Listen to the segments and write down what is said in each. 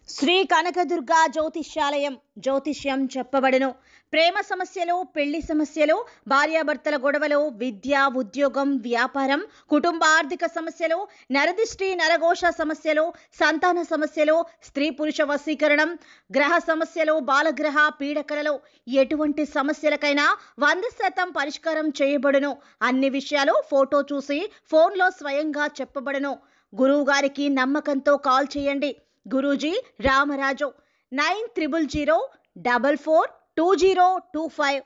శ్రీ కనకదుర్గ జ్యోతిష్యాలయం జ్యోతిష్యం చెప్పబడును. ప్రేమ సమస్యలు, పెళ్లి సమస్యలు, భార్యాభర్తల గొడవలు, విద్య, ఉద్యోగం, వ్యాపారం, కుటుంబ ఆర్థిక సమస్యలు, నరదిష్టి, నరఘోష సమస్యలు, సంతాన సమస్యలు, స్త్రీ పురుష వశీకరణం, గ్రహ సమస్యలు, బాలగ్రహ పీడకలలో ఎటువంటి సమస్యలకైనా 100% పరిష్కారం చేయబడును. అన్ని విషయాలు ఫోటో చూసి ఫోన్లో స్వయంగా చెప్పబడును. గురువు గారికి నమ్మకంతో కాల్ చేయండి. గురూజీ రామరాజు 9000442025.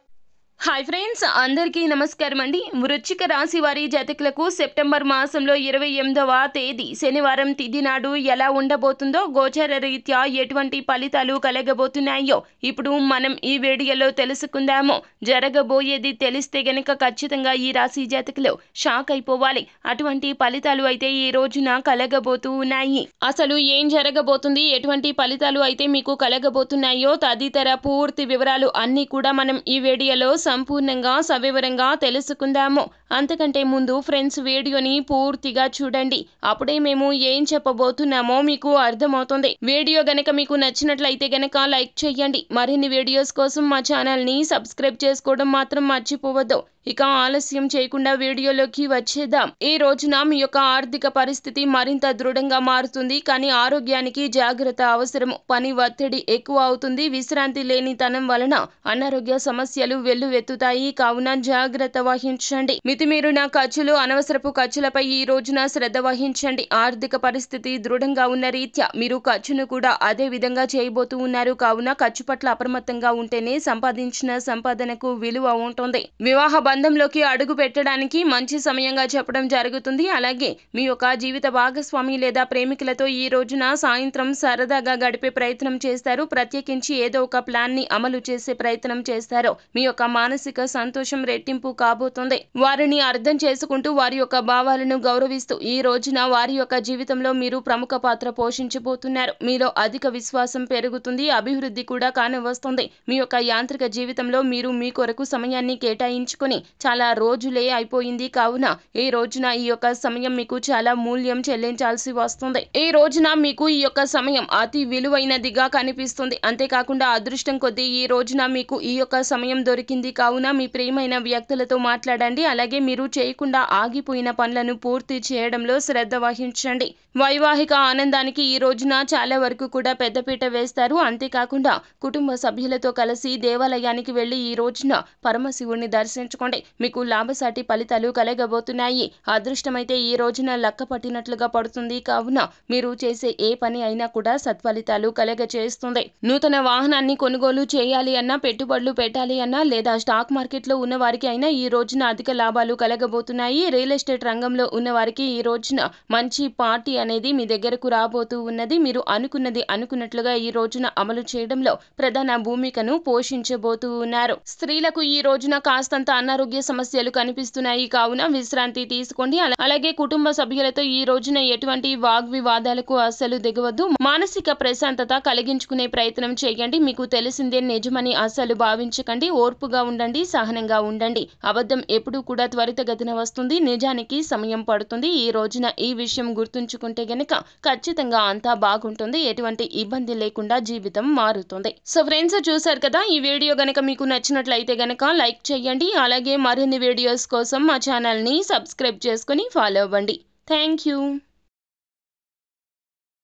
హాయ్ ఫ్రెండ్స్, అందరికీ నమస్కారం అండి. వృశ్చిక రాశి వారి జాతకులకు సెప్టెంబర్ మాసంలో 28వ తేదీ శనివారం తిథి నాడు ఎలా ఉండబోతుందో, గోచార రీత్యా ఎటువంటి ఫలితాలు కలగబోతున్నాయో ఇప్పుడు మనం ఈ వీడియోలో తెలుసుకుందాము. జరగబోయేది తెలిస్తే గనక ఖచ్చితంగా ఈ రాశి జాతకులు షాక్ అయిపోవాలి. అటువంటి ఫలితాలు అయితే ఈ రోజున కలగబోతూ ఉన్నాయి. అసలు ఏం జరగబోతుంది, ఎటువంటి ఫలితాలు అయితే మీకు కలగబోతున్నాయో తదితర పూర్తి వివరాలు అన్నీ కూడా మనం ఈ వీడియోలో సంపూర్ణంగా సవివరంగా తెలుసుకుందాము. అంతకంటే ముందు ఫ్రెండ్స్, వీడియోని పూర్తిగా చూడండి. అప్పుడే మేము ఏం చెప్పబోతున్నామో మీకు అర్థమవుతుంది. వీడియో గనక మీకు నచ్చినట్లయితే గనక లైక్ చేయండి. మరిన్ని వీడియోస్ కోసం మా ఛానల్ని సబ్స్క్రైబ్ చేసుకోవడం మాత్రం మర్చిపోవద్దు. ఇక ఆలస్యం చేయకుండా వీడియోలోకి వచ్చేద్దాం. ఈ రోజున మీ యొక్క ఆర్థిక పరిస్థితి మరింత దృఢంగా మారుతుంది. కానీ ఆరోగ్యానికి జాగ్రత్త అవసరము. పని ఒత్తిడి ఎక్కువ అవుతుంది. విశ్రాంతి లేనితనం వలన అనారోగ్య సమస్యలు వెల్లువెత్తుతాయి. కావున జాగ్రత్త వహించండి. మితిమీరిన ఖర్చులు, అనవసరపు ఖర్చులపై ఈ రోజున శ్రద్ధ వహించండి. ఆర్థిక పరిస్థితి దృఢంగా ఉన్న రీత్యా మీరు ఖర్చును కూడా అదే విధంగా చేయబోతూ ఉన్నారు. కావున ఖర్చు పట్ల అప్రమత్తంగా ఉంటేనే సంపాదించిన సంపాదనకు విలువ ఉంటుంది. వివాహ బంధంలోకి అడుగు పెట్టడానికి మంచి సమయంగా చెప్పడం జరుగుతుంది. అలాగే మీ యొక్క జీవిత భాగస్వామి లేదా ప్రేమికులతో ఈ రోజున సాయంత్రం సరదాగా గడిపే ప్రయత్నం చేస్తారు. ప్రత్యేకించి ఏదో ఒక ప్లాన్ ని అమలు చేసే ప్రయత్నం చేస్తారు. మీ యొక్క మానసిక సంతోషం రెట్టింపు కాబోతుంది. వారిని అర్థం చేసుకుంటూ వారి యొక్క భావాలను గౌరవిస్తూ ఈ రోజున వారి యొక్క జీవితంలో మీరు ప్రముఖ పాత్ర పోషించబోతున్నారు. మీలో అధిక విశ్వాసం పెరుగుతుంది. అభివృద్ధి కూడా కానవస్తుంది. మీ యొక్క యాంత్రిక జీవితంలో మీరు మీ కొరకు సమయాన్ని కేటాయించుకుని చాలా రోజులే అయిపోయింది. కావున ఈ రోజున ఈ యొక్క సమయం మీకు చాలా మూల్యం చెల్లించాల్సి వస్తుంది. ఈ రోజున మీకు ఈ యొక్క సమయం అతి విలువైనదిగా కనిపిస్తుంది. అంతేకాకుండా అదృష్టం కొద్దీ ఈ రోజున మీకు ఈ యొక్క సమయం దొరికింది. కావున మీ ప్రియమైన వ్యక్తులతో మాట్లాడండి. అలాగే మీరు చేయకుండా ఆగిపోయిన పనులను పూర్తి చేయడంలో శ్రద్ధ వహించండి. వైవాహిక ఆనందానికి ఈ రోజున చాలా వరకు కూడా పెద్దపీట వేస్తారు. అంతేకాకుండా కుటుంబ సభ్యులతో కలిసి దేవాలయానికి వెళ్లి ఈ రోజున పరమశివుణ్ణి దర్శించుకోండి. మీకు లాభసాటి ఫలితాలు కలగబోతున్నాయి. అదృష్టమైతే ఈ రోజున లక్క పట్టినట్లుగా పడుతుంది. కావున మీరు చేసే ఏ పని అయినా కూడా సత్ఫలితాలు కలగచేస్తుంది. నూతన వాహనాన్ని కొనుగోలు చేయాలి అన్నా, పెట్టుబడులు పెట్టాలి అన్నా, లేదా స్టాక్ మార్కెట్లో ఉన్న వారికి అయినా ఈ రోజున అధిక లాభాలు కలగబోతున్నాయి. రియల్ ఎస్టేట్ రంగంలో ఉన్న వారికి ఈ రోజున మంచి పార్టీ అనేది మీ దగ్గరకు రాబోతూ ఉన్నది. మీరు అనుకున్నది అనుకున్నట్లుగా ఈ రోజున అమలు చేయడంలో ప్రధాన భూమికను పోషించబోతూ ఉన్నారు. స్త్రీలకు ఈ రోజున కాస్తంత అనారోగ్య సమస్యలు కనిపిస్తున్నాయి. కావున విశ్రాంతి తీసుకోండి. అలాగే కుటుంబ సభ్యులతో ఈ రోజున ఎటువంటి వాగ్వివాదాలకు అస్సలు దిగవద్దు. మానసిక ప్రశాంతత కలిగించుకునే ప్రయత్నం చేయండి. మీకు తెలిసిందే నిజమని అస్సలు భావించకండి. ఓర్పుగా ఉండండి, సహనంగా ఉండండి. అబద్ధం ఎప్పుడూ కూడా త్వరితగతిన వస్తుంది. నిజానికి సమయం పడుతుంది. ఈ రోజున ఈ విషయం గుర్తుంచుకుంటే గనక ఖచ్చితంగా అంతా బాగుంటుంది. ఎటువంటి ఇబ్బంది లేకుండా జీవితం మారుతుంది. సో ఫ్రెండ్స్, చూసారు కదా, ఈ వీడియో గనక మీకు నచ్చినట్లయితే గనక లైక్ చేయండి. అలాగే మరిన్ని వీడియోస్ కోసం మా ఛానల్ని సబ్స్క్రైబ్ చేసుకుని ఫాలో అవ్వండి. Thank you.